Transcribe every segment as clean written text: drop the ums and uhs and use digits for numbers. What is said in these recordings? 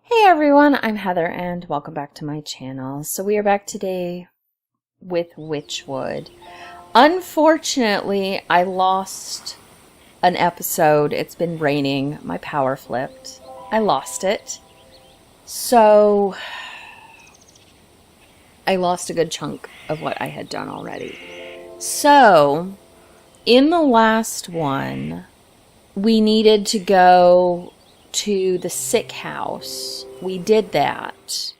Hey everyone, I'm Heather and welcome back to my channel. So we are back today with Wytchwood. Unfortunately, I lost an episode. It's been raining. My power flipped. I lost it. So I lost a good chunk of what I had done already. So in the last one, we needed to go to the sick house. We did that.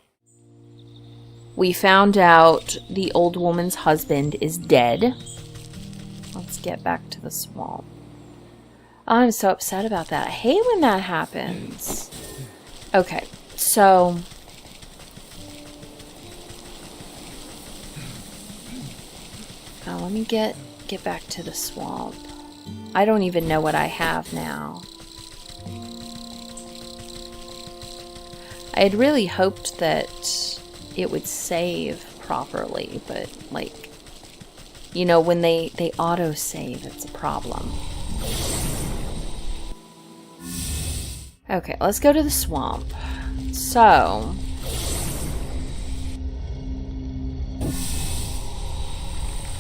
We found out the old woman's husband is dead. Let's get back to the swamp. Oh, I'm so upset about that. I hate when that happens. Okay, so now let me get back to the swamp. I don't even know what I have now. I had really hoped that it would save properly, but like, you know, when they auto-save, it's a problem. Okay, let's go to the swamp. So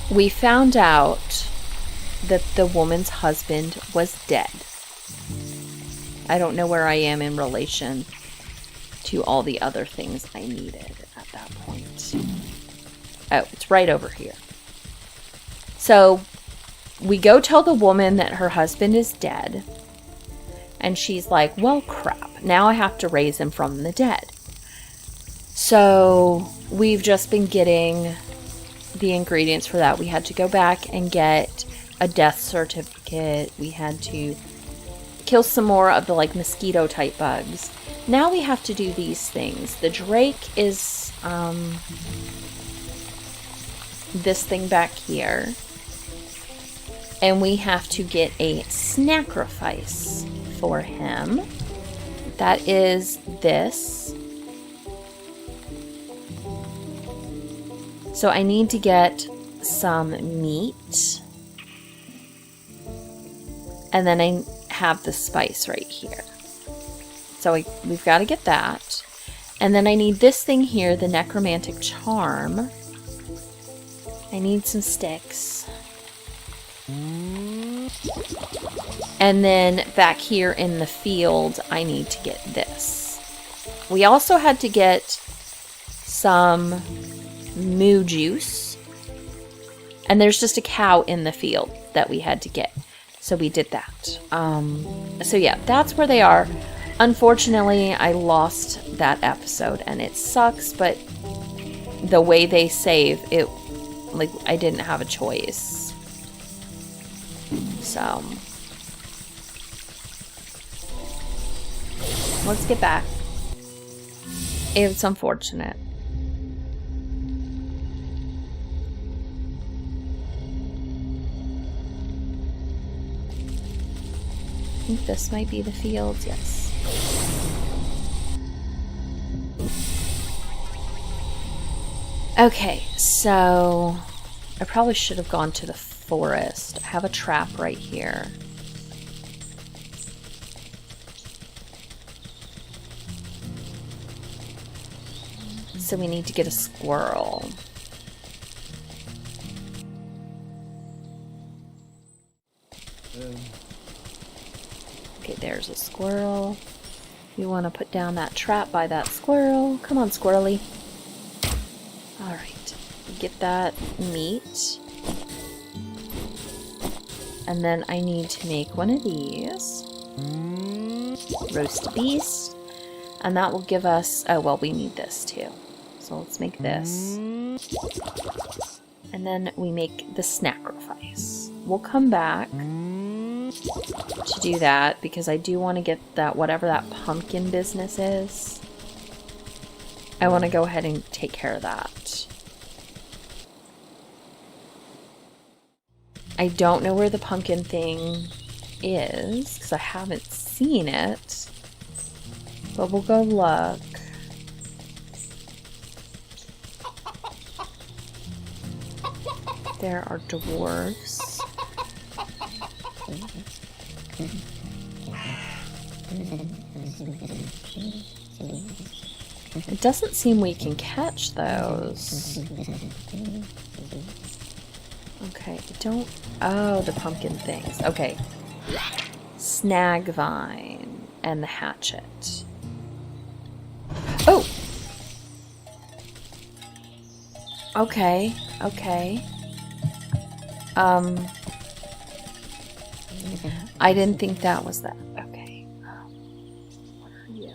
we found out that the woman's husband was dead. I don't know where I am in relation to all the other things I needed at that point. Oh, it's right over here. So we go tell the woman that her husband is dead. And she's like, well, crap. Now I have to raise him from the dead. So we've just been getting the ingredients for that. We had to go back and get a death certificate. We had to kill some more of the like mosquito type bugs. Now we have to do these things. The drake is this thing back here. And we have to get a sacrifice for him. That is this. So I need to get some meat. And then I have the spice right here. So we've got to get that. And then I need this thing here, the necromantic charm. I need some sticks. And then back here in the field, I need to get this. We also had to get some moo juice. And there's just a cow in the field that we had to get. So we did that. So yeah, that's where they are. Unfortunately, I lost that episode and it sucks, but the way they save it, like, I didn't have a choice. So let's get back. It's unfortunate. I think this might be the fields, yes. Okay, so I probably should have gone to the forest. I have a trap right here. So we need to get a squirrel. Okay, there's a squirrel. You want to put down that trap by that squirrel. Come on, squirrely. Alright, get that meat. And then I need to make one of these. Roast beast. And that will give us... oh, well, we need this too. So let's make this. And then we make the sacrifice. We'll come back to do that because I do want to get that, whatever that pumpkin business is. I want to go ahead and take care of that. I don't know where the pumpkin thing is because I haven't seen it. But we'll go look. There are dwarves. doesn't seem we can catch those. Okay, don't... Oh, the pumpkin things. Okay. Snag vine and the hatchet. Oh! Okay, okay. I didn't think that was that. Okay. What are you?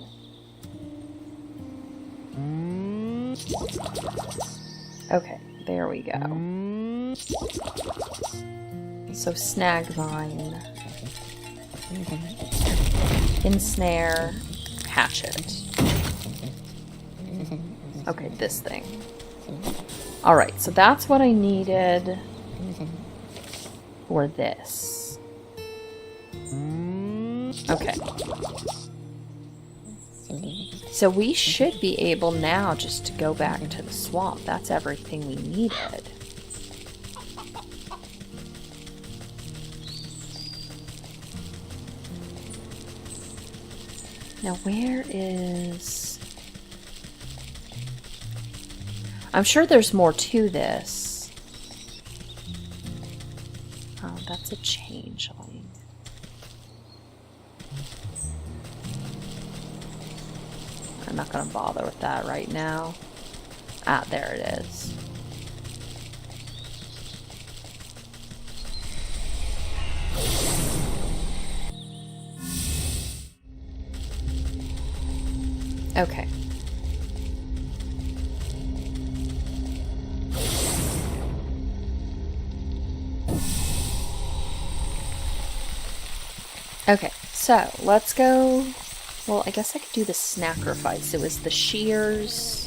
Okay, there we go. So snag vine, ensnare, hatchet. Okay, this thing. Alright, so that's what I needed for this. Okay. So we should be able now just to go back to the swamp. That's everything we needed. Now where is... I'm sure there's more to this. Oh, that's a changeling. I'm not going to bother with that right now. Ah, there it is. Okay. Okay, so let's go. Well, I guess I could do the sacrifice. It was the shears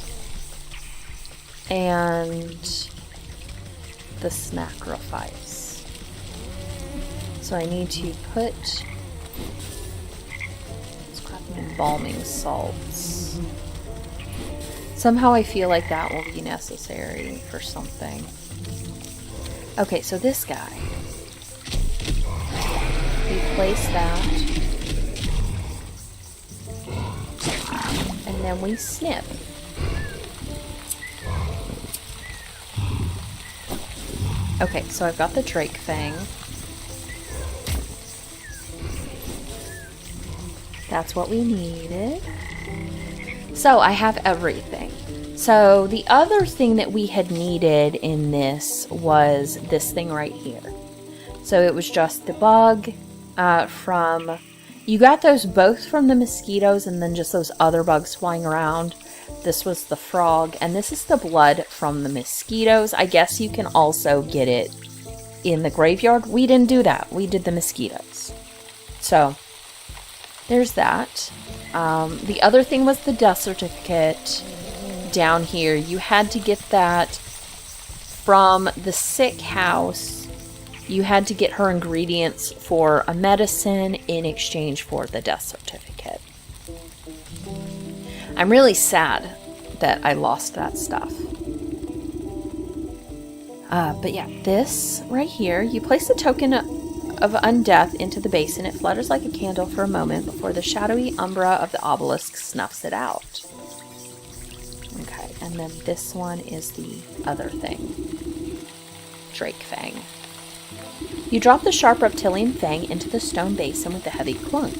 and the sacrifice. So I need to put scrapping embalming salts. Somehow I feel like that will be necessary for something. Okay, so this guy. We place that. And then we snip. Okay, so I've got the Drake Fang. That's what we needed. So I have everything. So the other thing that we had needed in this was this thing right here. So it was just the bug from... You got those both from the mosquitoes and then just those other bugs flying around. This was the frog, and this is the blood from the mosquitoes. I guess you can also get it in the graveyard. We didn't do that. We did the mosquitoes. So, there's that. The other thing was the death certificate down here. You had to get that from the sick house. You had to get her ingredients for a medicine in exchange for the death certificate. I'm really sad that I lost that stuff. But yeah, this right here, you place the token of undeath into the basin. It flutters like a candle for a moment before the shadowy umbra of the obelisk snuffs it out. Okay, and then this one is the other thing. Drake Fang. You drop the sharp reptilian fang into the stone basin with a heavy clunk.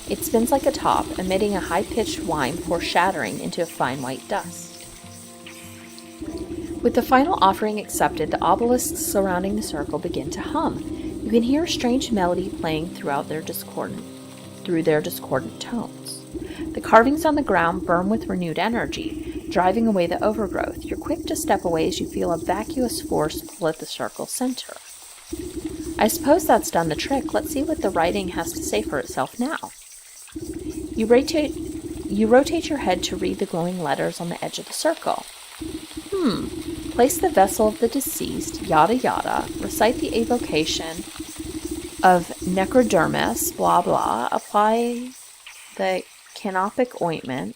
It spins like a top, emitting a high-pitched whine before shattering into a fine white dust. With the final offering accepted, the obelisks surrounding the circle begin to hum. You can hear a strange melody playing through their discordant tones. The carvings on the ground burn with renewed energy, driving away the overgrowth. You're quick to step away as you feel a vacuous force pull at the circle's center. I suppose that's done the trick. Let's see what the writing has to say for itself now. You rotate your head to read the glowing letters on the edge of the circle. Place the vessel of the deceased, yada yada. Recite the evocation of necrodermis, blah blah. Apply the canopic ointment.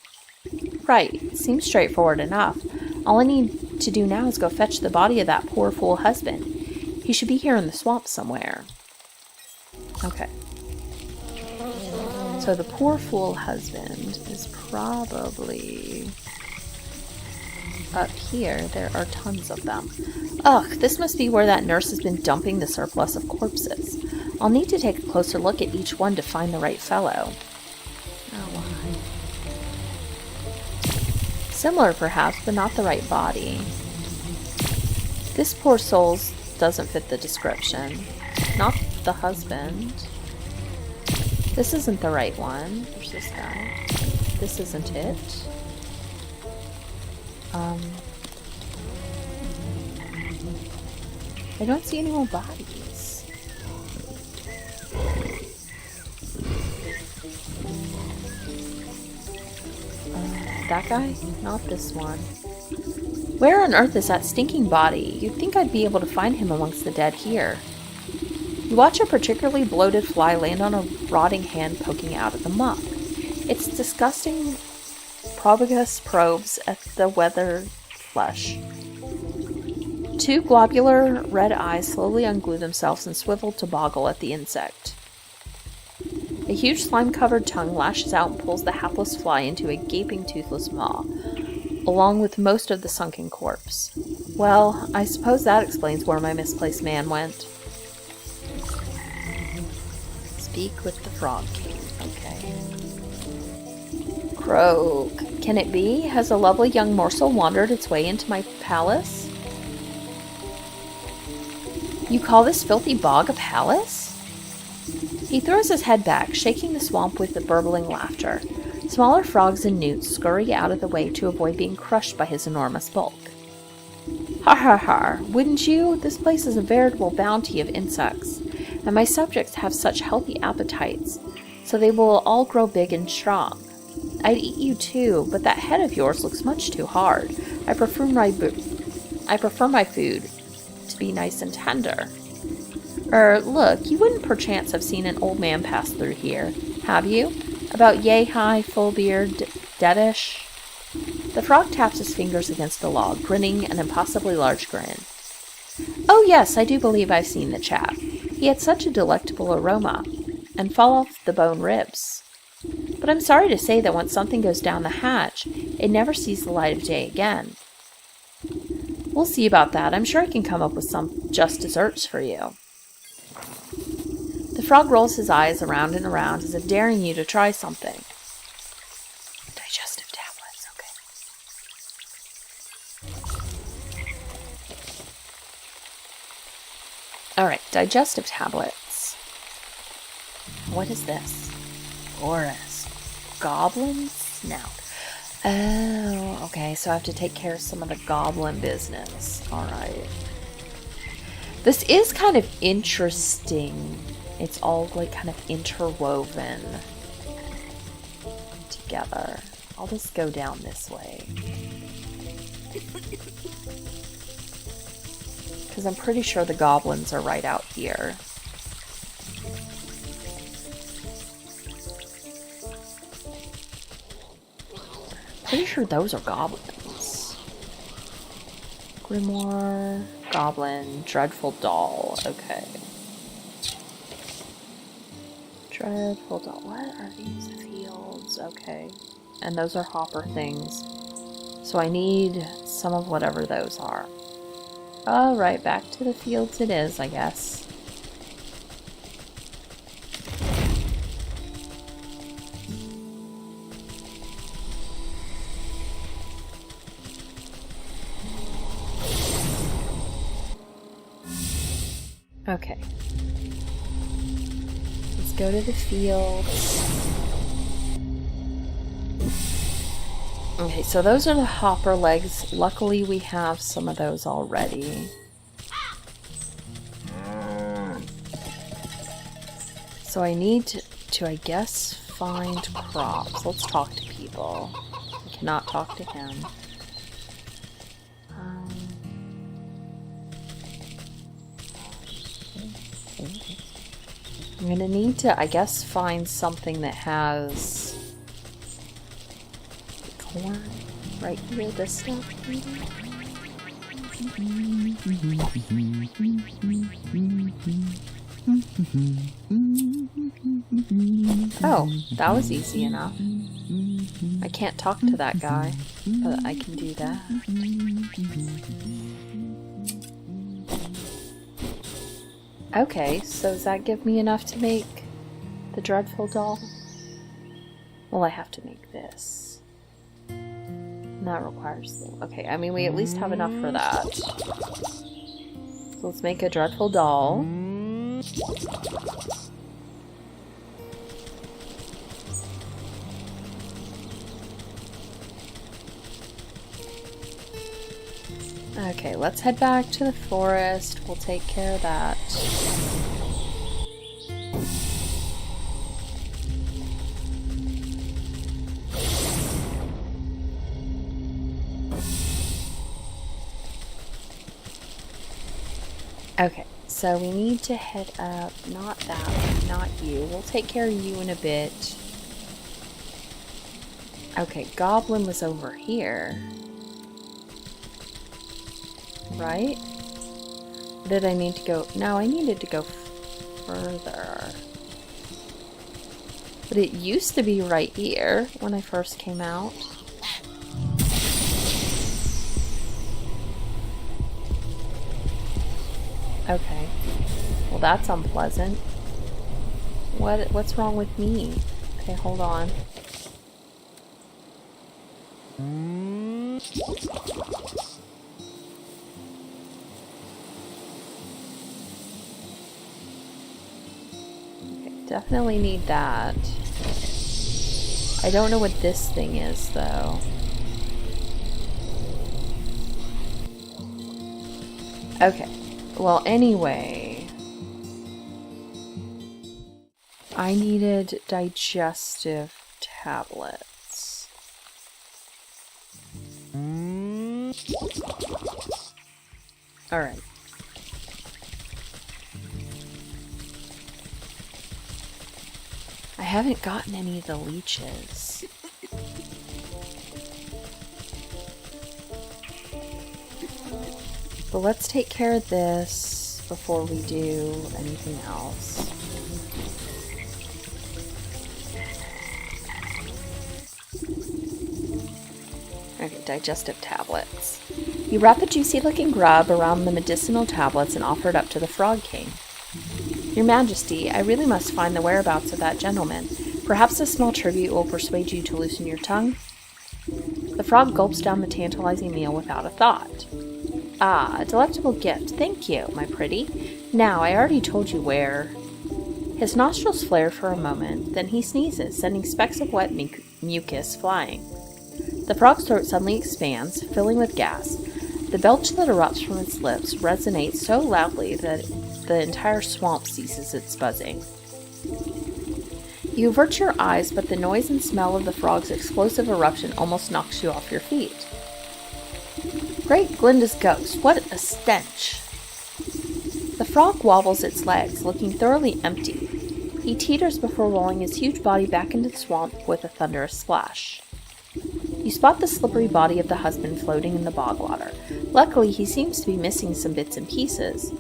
Right, seems straightforward enough. All I need to do now is go fetch the body of that poor fool husband. He should be here in the swamp somewhere. Okay. So the poor fool husband is probably up here, there are tons of them. Ugh, this must be where that nurse has been dumping the surplus of corpses. I'll need to take a closer look at each one to find the right fellow. Oh, why? Similar, perhaps, but not the right body. This poor soul doesn't fit the description. Not the husband. This isn't the right one. There's this guy. This isn't it. I don't see any more bodies. That guy? Not this one. Where on earth is that stinking body? You'd think I'd be able to find him amongst the dead here. You watch a particularly bloated fly land on a rotting hand poking out of the muck. Its disgusting proboscis probes at the weathered flesh. Two globular red eyes slowly unglue themselves and swivel to boggle at the insect. A huge slime-covered tongue lashes out and pulls the hapless fly into a gaping, toothless maw, along with most of the sunken corpse. Well, I suppose that explains where my misplaced man went. Speak with the Frog King. Okay. Croak. Can it be? Has a lovely young morsel wandered its way into my palace? You call this filthy bog a palace? He throws his head back, shaking the swamp with the burbling laughter. Smaller frogs and newts scurry out of the way to avoid being crushed by his enormous bulk. Har har har, wouldn't you? This place is a veritable bounty of insects, and my subjects have such healthy appetites, so they will all grow big and strong. I'd eat you too, but that head of yours looks much too hard. I prefer my food to be nice and tender. Look, you wouldn't perchance have seen an old man pass through here, have you? About yay-high, full beard, deadish? The frog taps his fingers against the log, grinning an impossibly large grin. Oh yes, I do believe I've seen the chap. He had such a delectable aroma, and fall off the bone ribs. But I'm sorry to say that once something goes down the hatch, it never sees the light of day again. We'll see about that. I'm sure I can come up with some just desserts for you. The frog rolls his eyes around and around as if daring you to try something. Digestive tablets, okay. Alright, digestive tablets. What is this? Forest. Goblins? No. Oh, okay, so I have to take care of some of the goblin business. Alright. This is kind of interesting. It's all like kind of interwoven together. I'll just go down this way. Because I'm pretty sure the goblins are right out here. Pretty sure those are goblins. Grimoire, goblin, dreadful doll. Okay. Dreadful doll. What are these fields? Okay. And those are hopper things. So I need some of whatever those are. Alright, back to the fields it is, I guess. Okay. Let's go to the fields. Okay, so those are the hopper legs. Luckily, we have some of those already. So I need to, I guess, find crops. Let's talk to people. I cannot talk to him. I'm gonna need to, I guess, find something that has corn right here, this stuff. Oh, that was easy enough. I can't talk to that guy, but I can do that. Okay, so does that give me enough to make the dreadful doll? Well, I have to make this. And that requires... Okay, I mean, we at least have enough for that. So let's make a dreadful doll. Okay, let's head back to the forest. We'll take care of that. Okay, so we need to head up. Not that one, not you. We'll take care of you in a bit. Okay, Goblin was over here. Right? Did I need to go? No, I needed to go further. But it used to be right here when I first came out. Okay. Well, that's unpleasant. What's wrong with me? Okay, hold on. Definitely need that. I don't know what this thing is, though. Okay. Well, anyway. I needed digestive tablets. Alright. I haven't gotten any of the leeches. But let's take care of this before we do anything else. Okay, digestive tablets. You wrap the juicy-looking grub around the medicinal tablets and offer it up to the Frog King. Your Majesty, I really must find the whereabouts of that gentleman. Perhaps a small tribute will persuade you to loosen your tongue? The frog gulps down the tantalizing meal without a thought. Ah, a delectable gift. Thank you, my pretty. Now, I already told you where. His nostrils flare for a moment, then he sneezes, sending specks of wet mucus flying. The frog's throat suddenly expands, filling with gas. The belch that erupts from its lips resonates so loudly that the entire swamp ceases its buzzing. You avert your eyes, but the noise and smell of the frog's explosive eruption almost knocks you off your feet. Great Glinda's ghost, what a stench! The frog wobbles its legs, looking thoroughly empty. He teeters before rolling his huge body back into the swamp with a thunderous splash. You spot the slippery body of the husband floating in the bog water. Luckily, he seems to be missing some bits and pieces,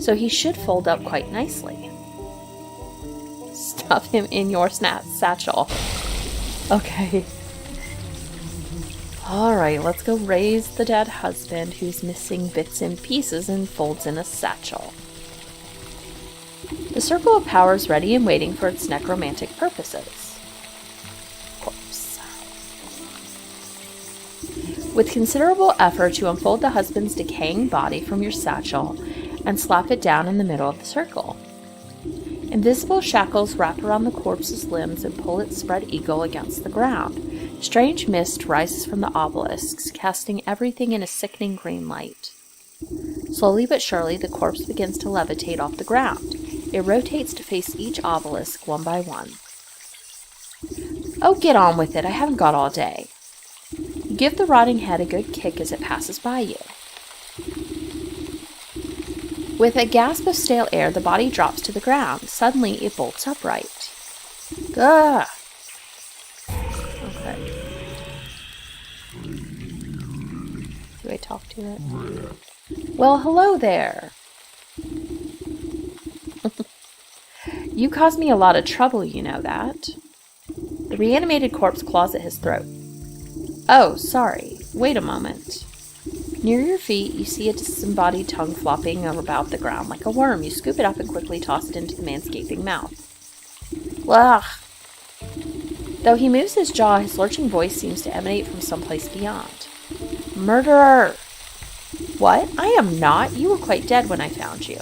so he should fold up quite nicely. Stuff him in your satchel. Okay. Alright, let's go raise the dead husband who's missing bits and pieces and folds in a satchel. The circle of power is ready and waiting for its necromantic purposes. Corpse. With considerable effort, you unfold the husband's decaying body from your satchel and slap it down in the middle of the circle. Invisible shackles wrap around the corpse's limbs and pull its spread eagle against the ground. Strange mist rises from the obelisks, casting everything in a sickening green light. Slowly but surely, the corpse begins to levitate off the ground. It rotates to face each obelisk one by one. Oh, get on with it. I haven't got all day. You give the rotting head a good kick as it passes by you. With a gasp of stale air, the body drops to the ground. Suddenly, it bolts upright. Gah! Okay. Do I talk to it? Well, hello there! You caused me a lot of trouble, you know that. The reanimated corpse claws at his throat. Oh, sorry. Wait a moment. Near your feet, you see a disembodied tongue flopping about the ground like a worm. You scoop it up and quickly toss it into the man's gaping mouth. Ugh. Though he moves his jaw, his lurching voice seems to emanate from someplace beyond. Murderer! What? I am not. You were quite dead when I found you.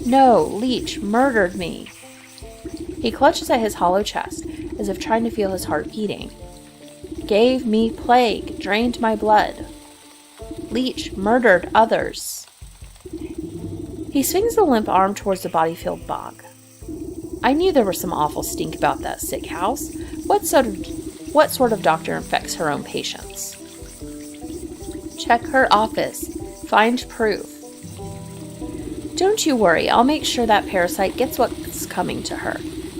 No, Leech murdered me. He clutches at his hollow chest, as if trying to feel his heart beating. Gave me plague, drained my blood. Leech murdered others. He swings the limp arm towards the body-filled bog. I knew there was some awful stink about that sick house. What sort of doctor infects her own patients? Check her office. Find proof. Don't you worry, I'll make sure that parasite gets what's coming to her.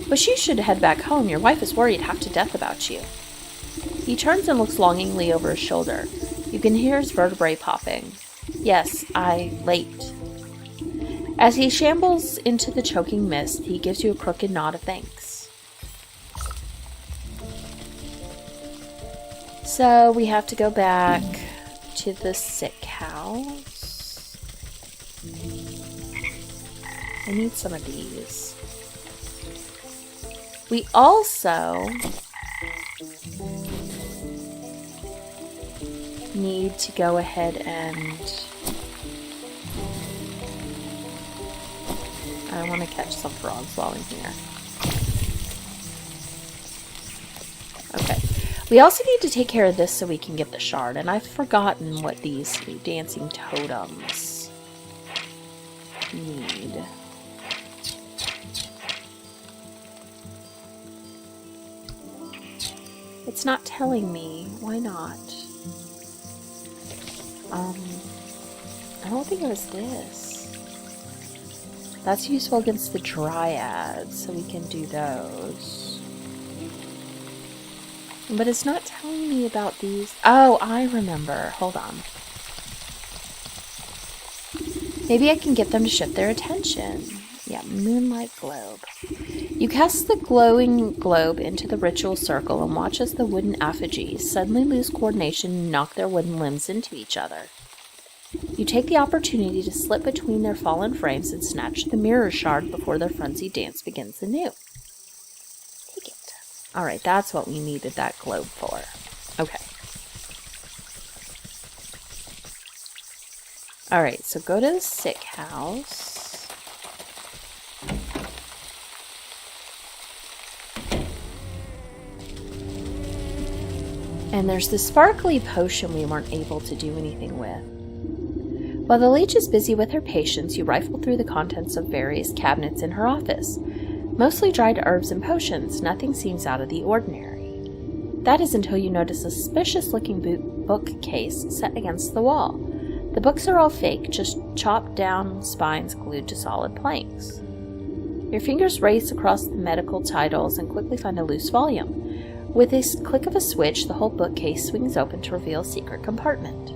But you should head back home. Your wife is worried half to death about you. He turns and looks longingly over his shoulder. You can hear his vertebrae popping. Yes, late. As he shambles into the choking mist, he gives you a crooked nod of thanks. So we have to go back to the sick house. I need some of these. We also need to go ahead and I want to catch some frogs while I'm here. Okay. We also need to take care of this so we can get the shard, and I've forgotten what these dancing totems need. It's not telling me. Why not? I don't think it was this. That's useful against the dryads, so we can do those. But it's not telling me about these. Oh, I remember. Hold on. Maybe I can get them to shift their attention. Yeah, moonlight globe. You cast the glowing globe into the ritual circle and watch as the wooden effigies suddenly lose coordination and knock their wooden limbs into each other. You take the opportunity to slip between their fallen frames and snatch the mirror shard before their frenzied dance begins anew. Take it. Alright, that's what we needed that globe for. Okay. Alright, so go to the sick house. And there's the sparkly potion we weren't able to do anything with. While the leech is busy with her patients, you rifle through the contents of various cabinets in her office. Mostly dried herbs and potions, nothing seems out of the ordinary. That is until you notice a suspicious-looking bookcase set against the wall. The books are all fake, just chopped down spines glued to solid planks. Your fingers race across the medical titles and quickly find a loose volume. With a click of a switch, the whole bookcase swings open to reveal a secret compartment.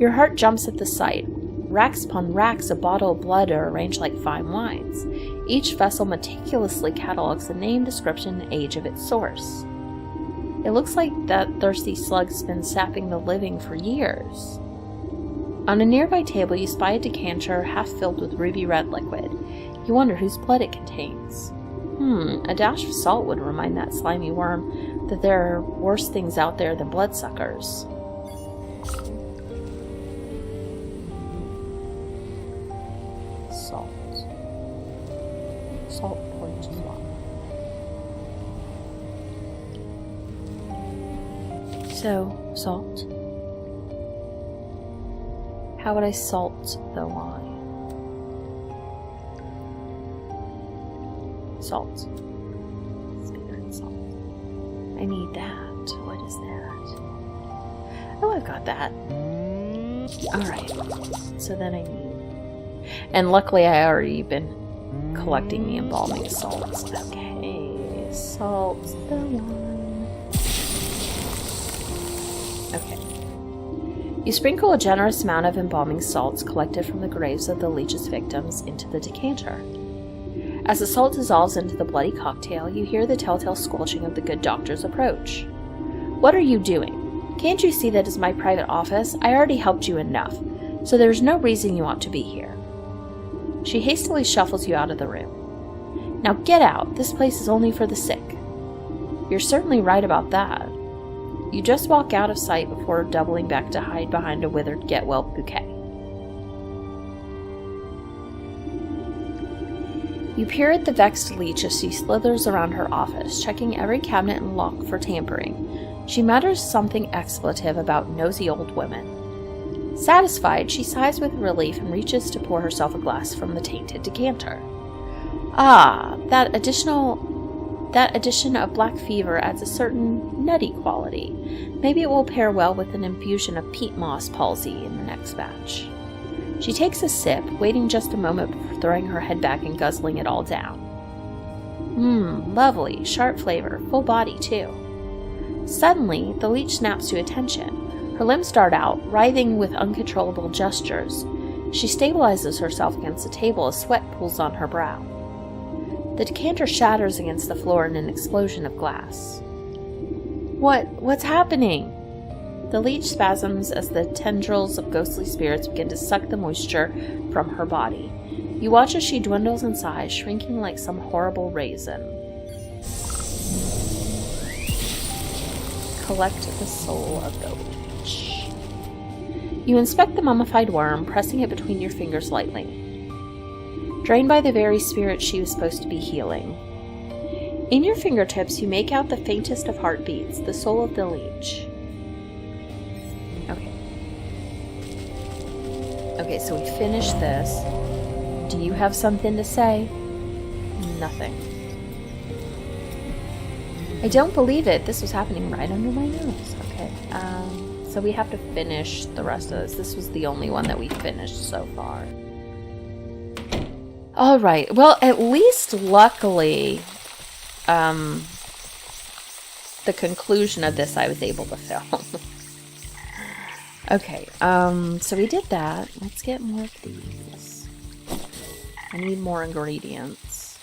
Your heart jumps at the sight. Racks upon racks of bottled blood are arranged like fine wines. Each vessel meticulously catalogs the name, description, and age of its source. It looks like that thirsty slug's been sapping the living for years. On a nearby table, you spy a decanter half filled with ruby red liquid. You wonder whose blood it contains. A dash of salt would remind that slimy worm that there are worse things out there than bloodsuckers. Salt. Salt porridge as well. So, salt. How would I salt the wine? Salt. Spirit salt. I need that. What is that? Oh, I've got that. Alright. So then I need... And luckily I already been collecting the embalming salts. Okay. Salt the wine. Okay. You sprinkle a generous amount of embalming salts collected from the graves of the leech's victims into the decanter. As the salt dissolves into the bloody cocktail, you hear the telltale squelching of the good doctor's approach. "What are you doing? Can't you see that is my private office? I already helped you enough, so there's no reason you ought to be here." She hastily shuffles you out of the room. "Now get out. This place is only for the sick." You're certainly right about that. You just walk out of sight before doubling back to hide behind a withered get-well bouquet. You peer at the vexed leech as she slithers around her office, checking every cabinet and lock for tampering. She mutters something expletive about nosy old women. Satisfied, she sighs with relief and reaches to pour herself a glass from the tainted decanter. Ah, that addition of black fever adds a certain nutty quality. Maybe it will pair well with an infusion of peat moss palsy in the next batch. She takes a sip, waiting just a moment before throwing her head back and guzzling it all down. Lovely, sharp flavor, full body too. Suddenly, the leech snaps to attention. Her limbs dart out, writhing with uncontrollable gestures. She stabilizes herself against the table as sweat pools on her brow. The decanter shatters against the floor in an explosion of glass. What's happening? The leech spasms as the tendrils of ghostly spirits begin to suck the moisture from her body. You watch as she dwindles in size, shrinking like some horrible raisin. Collect the soul of the leech. You inspect the mummified worm, pressing it between your fingers lightly. Drained by the very spirit she was supposed to be healing. In your fingertips, you make out the faintest of heartbeats, the soul of the leech. Okay, so we finished this. Do you have something to say? Nothing. I don't believe it. This was happening right under my nose. Okay, so we have to finish the rest of this. This was the only one that we finished so far. All right. Well, at least luckily, the conclusion of this I was able to film. Okay, so we did that. Let's get more of these. I need more ingredients.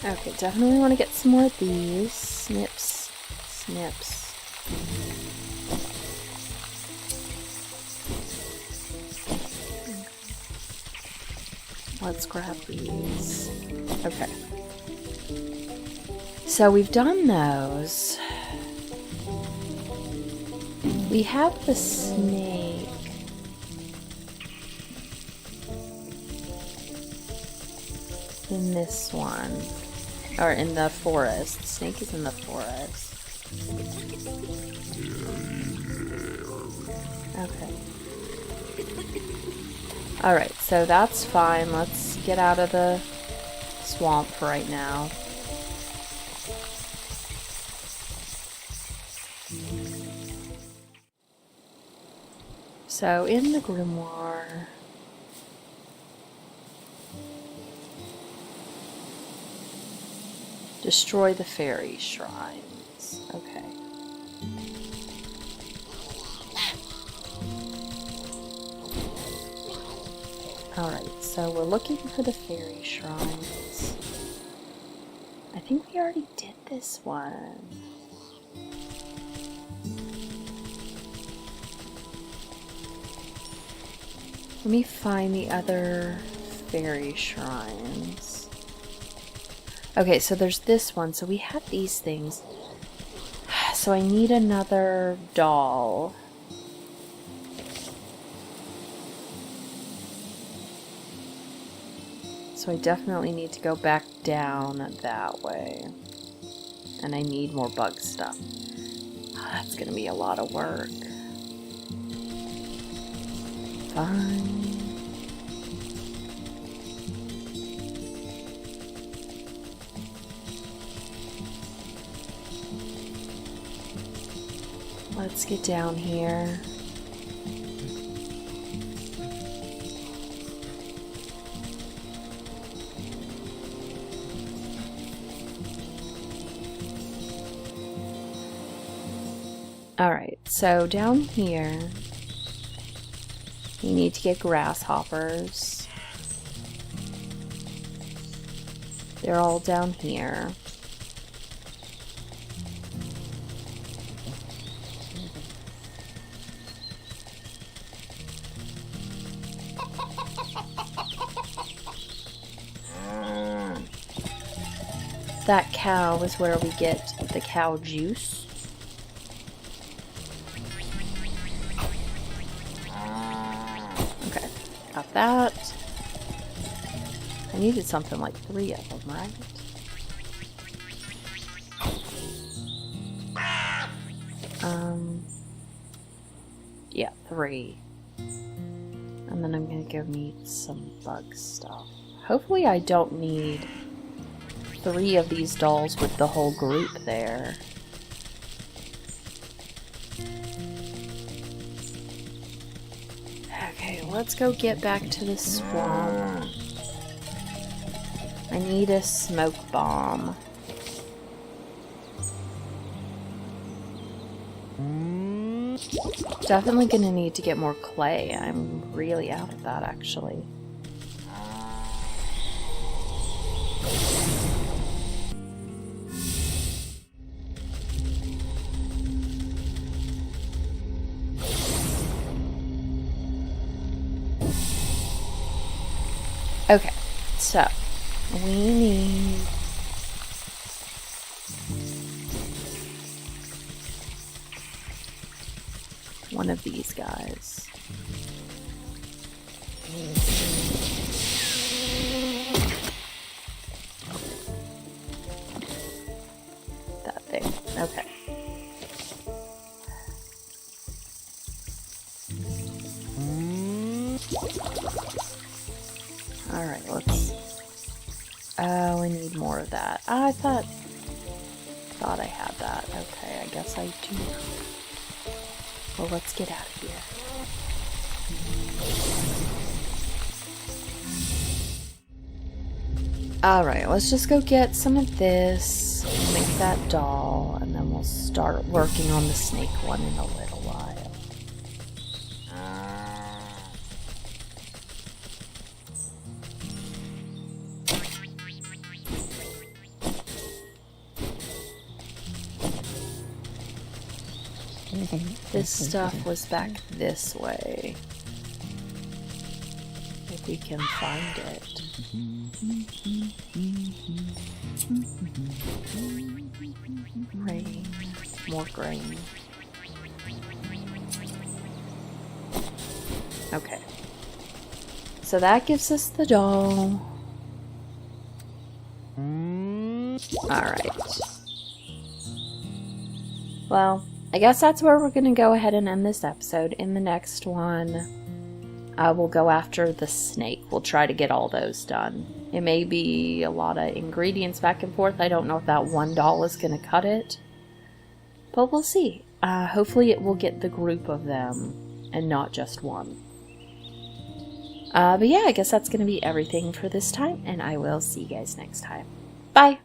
Okay, definitely want to get some more of these. Snips, snips. Let's grab these. Okay. So we've done those. We have the snake. In this one. Or in the forest. The snake is in the forest. Okay. Alright, so that's fine. Let's get out of the swamp for right now. So in the grimoire... Destroy the fairy shrines. Okay. Alright, so we're looking for the fairy shrines. I think we already did this one. Let me find the other fairy shrines. Okay, so there's this one. So we have these things. So I need another doll. So I definitely need to go back down that way. And I need more bug stuff. Oh, that's going to be a lot of work. Fine. Let's get down here. Alright, so down here, you need to get grasshoppers. They're all down here. That cow is where we get the cow juice. Okay, got that. I needed something like 3 of them, right? Yeah, 3. And then I'm gonna go meet some bug stuff. Hopefully I don't need 3 of these dolls with the whole group there. Okay, let's go get back to the swamp. I need a smoke bomb. Definitely gonna need to get more clay. I'm really out of that, actually. Okay, so we need one of these guys. That thing. Okay. Alright, let's... Oh, I need more of that. I thought I had that. Okay, I guess I do. Well, let's get out of here. Alright, let's just go get some of this, make that doll, and then we'll start working on the snake one in a little while. This stuff was back this way. If we can find it. Grain. More grain. Okay. So that gives us the doll. Alright. Well, I guess that's where we're going to go ahead and end this episode. In the next one, I will go after the snake. We'll try to get all those done. It may be a lot of ingredients back and forth. I don't know if that one doll is going to cut it. But we'll see. Hopefully it will get the group of them and not just one. But yeah, I guess that's going to be everything for this time. And I will see you guys next time. Bye!